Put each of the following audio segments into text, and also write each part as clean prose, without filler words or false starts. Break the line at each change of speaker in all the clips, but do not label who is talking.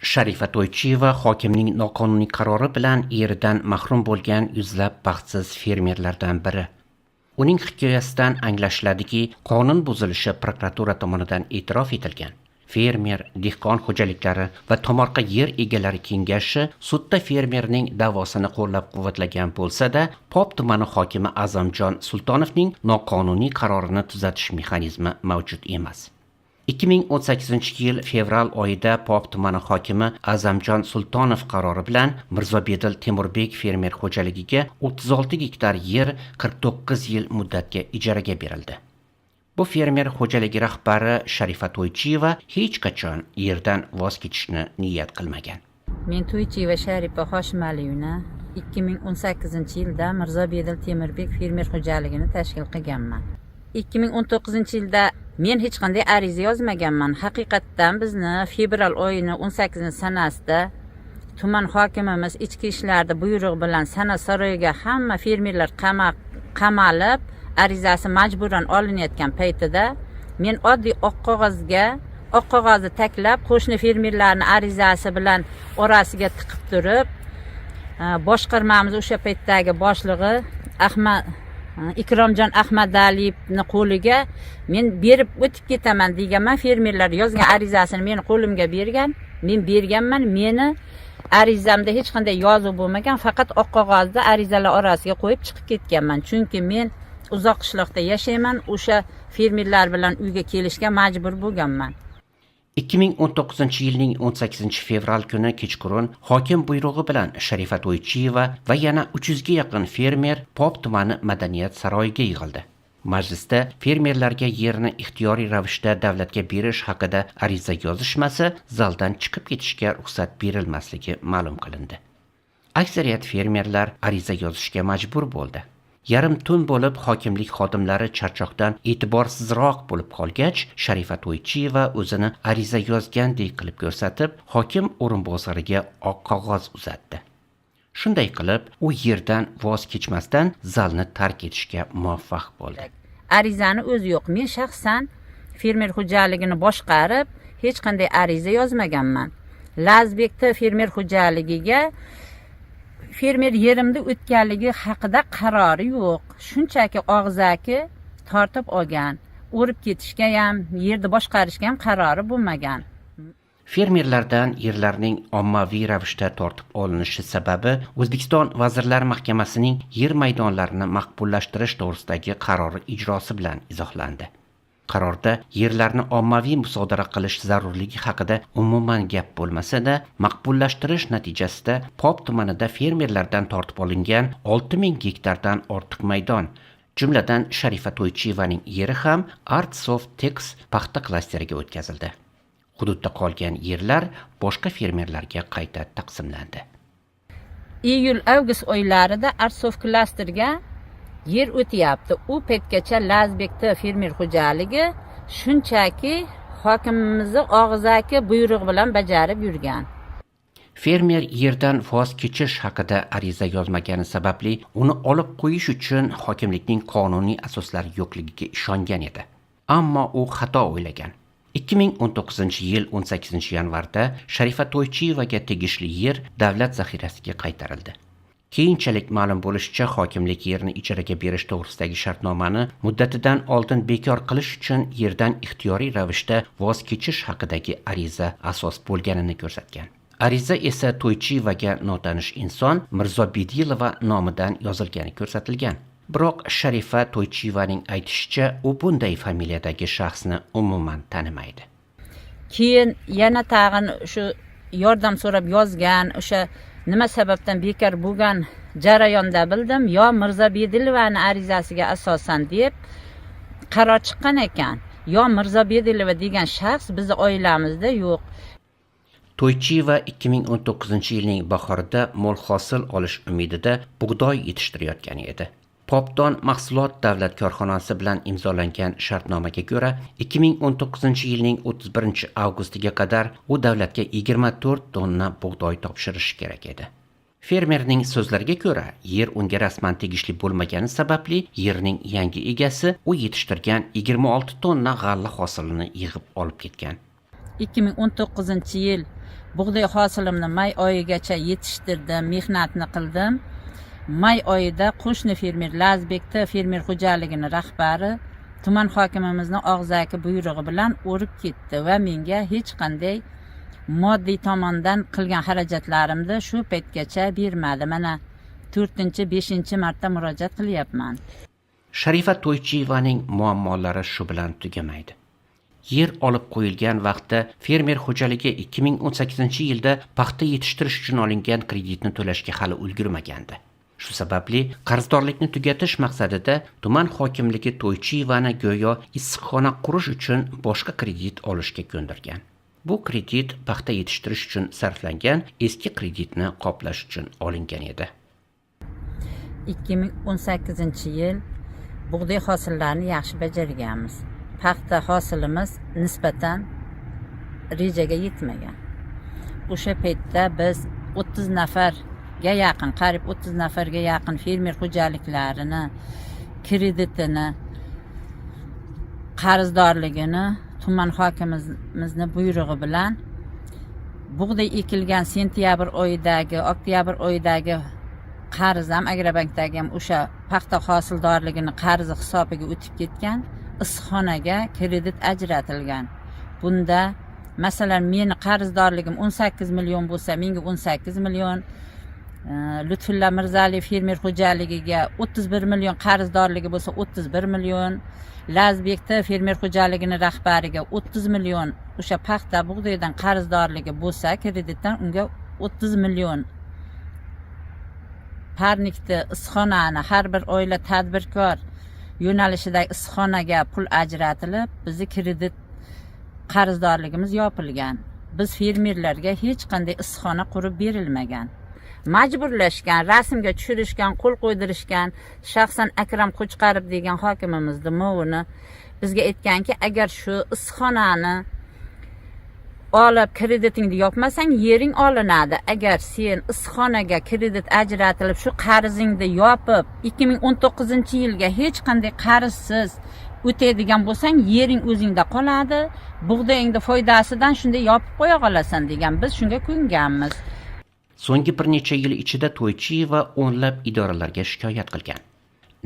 Sharifa To'ychiyeva hokimning noqonuniy qarori bilan eridan mahrum bo'lgan yuzlab baxtsiz fermerlardan biri. Uning hikoyasidan anglashiladiki, qonun buzilishi prokuratura tomonidan e'tirof etilgan. Fermer, dehqon xo'jaliklari va tomorqa yer egalari kengashi sudda fermerning da'vosini qo'llab-quvvatlagan bo'lsa-da, Pop tumani hokimi A'zamjon Sultonovning noqonuniy qarorini tuzatish mexanizmi mavjud emas. 2018-yil fevral oyida Pop tumani hokimi A'zamjon Sultonov qarori bilan Mirzobedil Temurbek fermer xo'jaligiga 36 gektar yer 49 yil muddatga ijaraga berildi. Bu fermer xo'jaligi rahbari Sharifa To'ychiyeva hech qachon yerdan voz kechishni niyat qilmagan.
Men To'ychiyeva Sharifa Hoshimalievna 2018-yilda Mirzobedil Temurbek fermer xo'jaligini tashkil qilganman. 2019-yilda men hech qanday ariza yozmaganman. Haqiqatdan bizni fevral oyining 18-sanasida tuman hokimimiz ichki ishlarda buyrug'i bilan sana saroyiga hamma fermerlar qamalib, arizasi majburan olinayotgan paytida men oddiy oq qog'ozni taklab qo'shni fermerlarning arizasi bilan orasiga tiqib turib, boshqarmamiz o'sha paytdagi boshlig'i Ikromjon Ahmadaliyevning qo'liga men berib o'tib ketaman deganman. Fermerlar yozgan arizasini meni qo'limga bergan. Men berganman. Meni arizamda hech qanday yozuv bo'lmagan, faqat oq qog'ozda arizalar orasiga qo'yib chiqib ketganman. Chunki men uzoq qishloqda yashayman. O'sha fermerlar bilan uyga kelishga majbur bo'lganman.
2019-yilning 18 fevral kuni kechqurun hokim buyrug'i bilan Sharifa To'ychiyeva va yana 300 ga yaqin fermer Pop tumani madaniyat saroyiga yig'ildi. Majlisda fermerlarga yerni ixtiyoriy ravishda davlatga berish haqida ariza yozishmasa, zaldan chiqib ketishga ruxsat berilmasligi ma'lum qilindi. Aksariyat fermerlar ariza yozishga majbur bo'ldi. Yarim tun bo'lib hokimlik xodimlari charchoqdan e'tiborsizroq bo'lib qolgach, Sharifa To'ychiyeva o'zini ariza yozgandek qilib ko'rsatib, hokim o'rinbosariga oq qog'oz uzatdi. Shunday qilib, u yerdan voz kechmasdan zalni tark etishga muvaffaq bo'ldi.
Arizani o'zi yo'q. Men shaxsan fermer xo'jaligini boshqarib, hech qanday ariza yozmaganman. Lazbekda fermer xo'jaligiga fermer yerimda o'tganligi haqida qarori yo'q. Shunchaki og'zaki tortib olgan. O'rib ketishga ham, yerni boshqarishga ham qarori bo'lmagan.
Fermerlardan yerlarning ommaviy ravishda tortib olinishi sababi O'zbekiston Vazirlar Mahkamasining yer maydonlarini maqbullashtirish to'g'risidagi qarori ijrosi bilan izohlandi. Qarorda yerlarni ommaviy musodara qilish zarurligi haqida umuman gap bo'lmasa-da, maqbullashtirish natijasida Pop tumanida fermerlardan tortib olingan 6000 gektardan ortiq maydon, jumladan Sharifa To'ychiyevaning yeri ham Artsoft-Tex paxta klasteriga o'tkazildi. Hududda qolgan yerlar boshqa fermerlarga qayta taqsimlandi.
Iyul-avgust oylarida Artsoft klasterga yer o'tyapti. U paytgacha Lazbekda fermer xo'jaligi shunchaki hokimimizning og'zaki buyrug'i bilan bajarib yurgan.
Fermer yerdan voz kechish haqida ariza yozmagani sababli uni olib qo'yish uchun hokimlikning qonuniy asoslari yo'qligiga ishongan edi. Ammo u xato o'ylagan. 2019-yil 18 yanvarda Sharifa To'ychiyevaga tegishli yer davlat zaxirasiga qaytarildi. Keyinchalik ma'lum bo'lishicha, hokimlik yerni ijaraga berish to'g'risidagi shartnomani muddatidan oldin bekor qilish uchun yerdan ixtiyoriy ravishda voz kechish haqidagi ariza asos bo'lganini ko'rsatgan. Ariza esa To'ychiyevaga notanish inson Mirzobedilova nomidan yozilgani ko'rsatilgan. Biroq Sharifa To'ychiyevaning aytishicha, u bunday familiyadagi shaxsni umuman tanimaydi.
Keyin yana tag'in shu yordam so'rab yozgan, o'sha nima sababdan bekor bo'lgan jarayonda bildim, yo Mirzobedilovaning arizasiga asosan deb qaror chiqqan ekan, yo Mirzobedilova degan shaxs bizning oilamizda yo'q.
To'ychiyeva 2019-yilning bahorida mo'l hosil olish umidida bug'doy yetishtirayotgan edi. Popdon mahsulot davlat korxonasi bilan imzolangan shartnomaga ko'ra 2019-yilning 31-avgustiga qadar u davlatga 24 tonna bug'doy topshirishi kerak edi. Fermerning so'zlariga ko'ra, yer unga rasman tegishli bo'lmagani sababli yerning yangi egasi u yetishtirgan 26 tonna g'alla hosilini yig'ib olib ketgan.
2019-yil bug'doy hosilimni may oyigacha yetishtirdim, mehnatni qildim. May oyida qo'shni fermer Lazbekda fermer xo'jaligini rahbari tuman hokimimizning og'zaki buyrug'i bilan o'rib ketdi va menga hech qanday moddiy tomondan qilgan xarajatlarimni shu paytgacha bermadi. Mana 4-5 marta murojaat qilyapman.
Sharifa To'ychiyevaning muammolari shu bilan tugamaydi. Yer olib qo'yilgan vaqtda fermer xo'jaligi 2018-yilda paxta yetishtirish uchun olingan kreditni to'lashga hali ulgurmagandi. Shu sababli qarzdorlikni tugatish maqsadida tuman hokimligi To'ychiyevani go'yo issiqxona qurish uchun boshqa kredit olishga ko'ndirgan. Bu kredit paxta yetishtirish uchun sarflangan eski kreditni qoplash uchun olingan edi.
2018-yil bug'doy hosillarini yaxshi bajarganmiz. Paxta hosilimiz nisbatan rejaga yetmagan. O'sha paytda biz 30 nafarga yaqin, qariyb 30 nafarga yaqin fermer xo'jaliklarini kreditini, qarzdorligini tuman hokimimizni buyrug'i bilan bug'doy ekilgan sentyabr oyidagi, oktyabr oyidagi qarz ham Agrobankdagi ham o'sha paxta hosildorligini qarzi hisobiga o'tib ketgan. Issiqxonaga kredit ajratilgan. Bunda masalan meni qarzdorligim 18 million bo'lsa, menga 18 million, Lutfulla Mirzaliyev fermer xo'jaligiga 31 million qarzdorligi bo'lsa 31 million, Lazbekda fermer xo'jaligini rahbariga 30 million o'sha paxta bug'doydan qarzdorligi bo'lsa, kreditdan unga 30 million. Parnikda issiqxonani har bir oila tadbirkor yo'nalishidagi issiqxonaga pul ajratilib, bizni kredit qarzdorligimiz yopilgan. Biz fermerlarga hech qanday issiqxona qurib berilmagan. Majburlashgan, rasmga tushirishgan, qo'l qo'ydirishgan. Shaxsan Akram Qo'chqarov degan hokimimizning mo'g'ini bizga aytganki, agar shu issiqxonani olib kreditingni yopmasang, yering olinadi. Agar sen issiqxonaga kredit ajratilib shu qarzingni yopib 2019-yilga hech qanday qarzsiz o'taydigan bo'lsang, yering o'zingda qoladi. Bug'doyingni foydasidan shunday yopib qo'ya qolasan degan. Biz shunga ko'nganmiz.
So'nggi bir necha yil ichida To'ychiyeva o'nlab idoralarga shikoyat qilgan.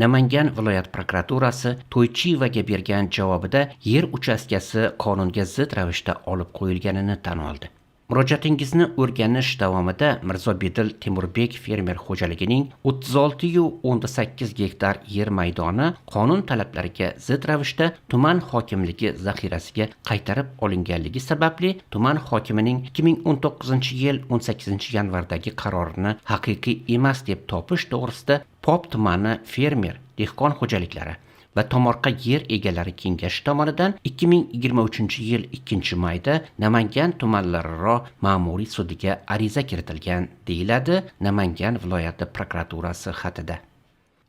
Namangan viloyat prokuraturasi To'ychiyevaga bergan javobida yer uchastkasi qonunga zid ravishda olib qo'yilganini tan oldi. Murojaatingizni o'rganish davomida Mirzobedil Temurbek fermer xo'jaligining 36,8 gektar yer maydoni qonun talablariga zid ravishda tuman hokimligi zaxirasiga qaytarib olinganligi sababli tuman hokimining 2019-yil 18-yanvardagi qarorini haqiqiy emas deb topish to'g'risida Pop tumani fermer dehqon xo'jaliklari va tomorqa yer egalari kengashi tomonidan 2023-yil 2-mayda Namangan tumanlararo ma'muriy sudiga ariza kiritilgan, deyiladi Namangan viloyati prokuraturasi xatida.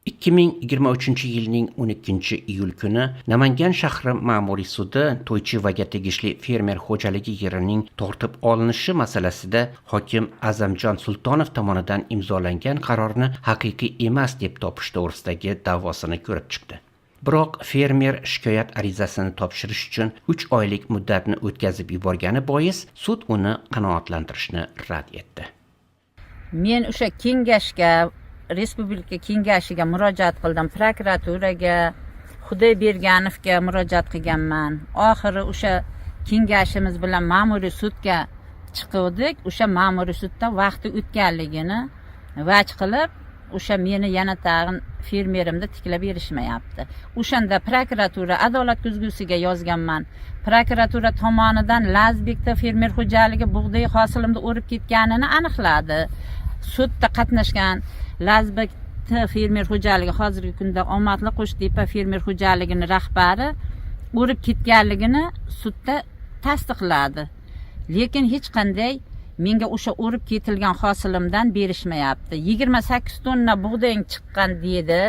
2023-yilning 12-iyul kuni Namangan shahri ma'muriy sudi To'ychiyevaga tegishli fermer xo'jaligi yerining tortib olinishi masalasida hokim Azamjon Sultonov tomonidan imzolangan qarorni haqiqiy emas deb topish to'g'risidagi da'vosini ko'rib chiqdi. Biroq fermer shikoyat arizasini topshirish uchun 3 oylik muddatni o'tkazib yuborgani bois sud uni qanoatlantirishni rad etdi.
Men o'sha kengashga, Respublika kengashiga murojaat qildim, prokuraturaga, Xudoyberganovga murojaat qilganman. Oxiri o'sha kengashimiz bilan ma'muriy sudga chiqdik. O'sha ma'muriy sudda vaqti o'tganligini vaj qilib, o'sha meni yana tag'in fermerimni tiklab berishmayapti. O'shanda prokuratura adolat ko'zgusiga yozganman. Prokuratura tomonidan Lazbekda fermer xo'jaligi bug'doy hosilimni o'rib ketganini aniqladi. Sudda qatnashgan Lazbekda fermer xo'jaligi hozirgi kunda Omadli Qo'shtepa fermer xo'jaligini rahbari o'rib ketganligini sudda tasdiqladi. Lekin hech qanday menga o'sha o'rib ketilgan hosilimdan berishmayapti. 28 tonna bug'doying chiqqan dedi.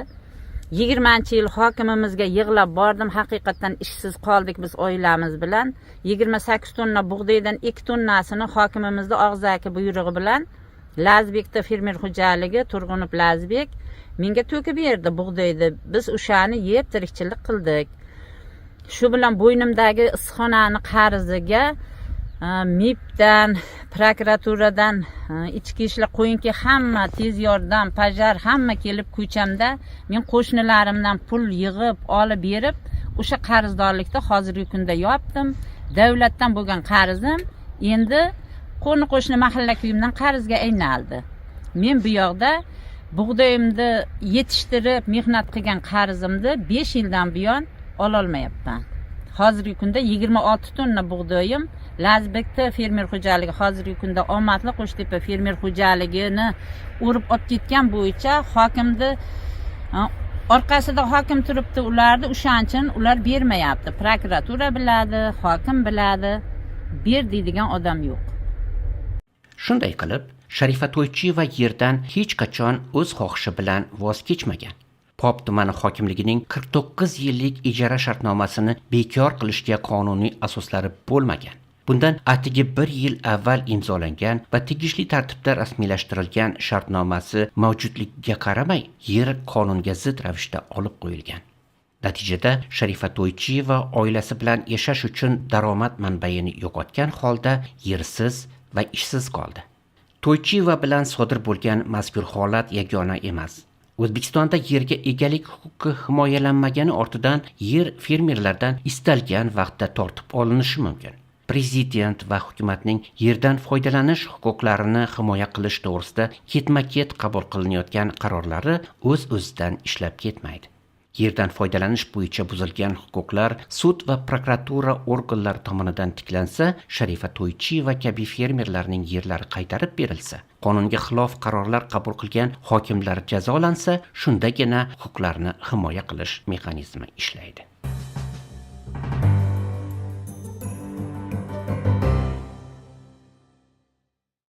20-yil hokimimizga yig'lab bordim. Haqiqatan ishsiz qoldik biz oilamiz bilan. 28 tonna bug'doydan 2 tonnasini hokimimizning og'zaki buyrug'i bilan Lazbekda fermer xo'jaligi Turg'unov Lazbek menga to'kib berdi bug'doyni. Biz o'shani yeb tirikchilik qildik. Shu bilan bo'ynimdagi issiqxonani qarziga MIBdan, prokuraturadan, ichki ishlar qo'yinki hamma tez yordam, pajar hamma kelib ko'chamda men qo'shnilarimdan pul yig'ib, olib berib, o'sha qarzdorlikda hozirgi kunda yopdim. Davlatdan bo'lgan qarzim endi qo'shni mahalla kuyimdan qarzga aylanadi. Men bu yoqda bug'doyimni yetishtirib, mehnat qilgan qarzimni 5 yildan buyon ololmayapman. Hozirgi kunda 26 tonna bug'doyim Lazbekda fermer xo'jaligi hozirgi kunda omadli Qo'shtepa fermer xo'jaligini urib olib ketgan bo'yicha hokimni orqasida hokim turibdi, ularni o'shanchin ular bermayapti. Prokuratura biladi, hokim biladi, ber deydigan odam yo'q.
Shunday qilib, Sharifa To'ychiyeva yerdan hech qachon o'z xohishi bilan voz kechmagan. Pop tumani hokimligining 49 yillik ijara shartnomasini bekor qilishga qonuniy asoslari bo'lmagan. Bundan atigi 1 yil avval imzolangan va tegishli tartibda rasmiylashtirilgan shartnomasi mavjudligiga qaramay, yer qonunga zid ravishda olib qo'yilgan. Natijada Sharifa To'ychiyeva oilasi bilan yashash uchun daromad manbaini yo'qotgan holda yersiz va ishsiz qoldi. To'ychiyeva bilan sodir bo'lgan mazkur holat yagona emas. O'zbekistonda yerga egalik huquqi himoyalanmagani ortidan yer fermerlardan istalgan vaqtda tortib olinishi mumkin. Prezident va hukumatning yerdan foydalanish huquqlarini himoya qilish to'g'risida ketma-ket qabul qilinayotgan qarorlari o'z-o'zidan ishlab ketmaydi. Yerdan foydalanish bo'yicha buzilgan huquqlar sud va prokuratura organlari tomonidan tiklansa, Sharifa To'ychiyeva kabi fermerlarning yerlari qaytarib berilsa, qonunga xilof qarorlar qabul qilgan hokimlar jazolansa, shundagina huquqlarni himoya qilish mexanizmi ishlaydi.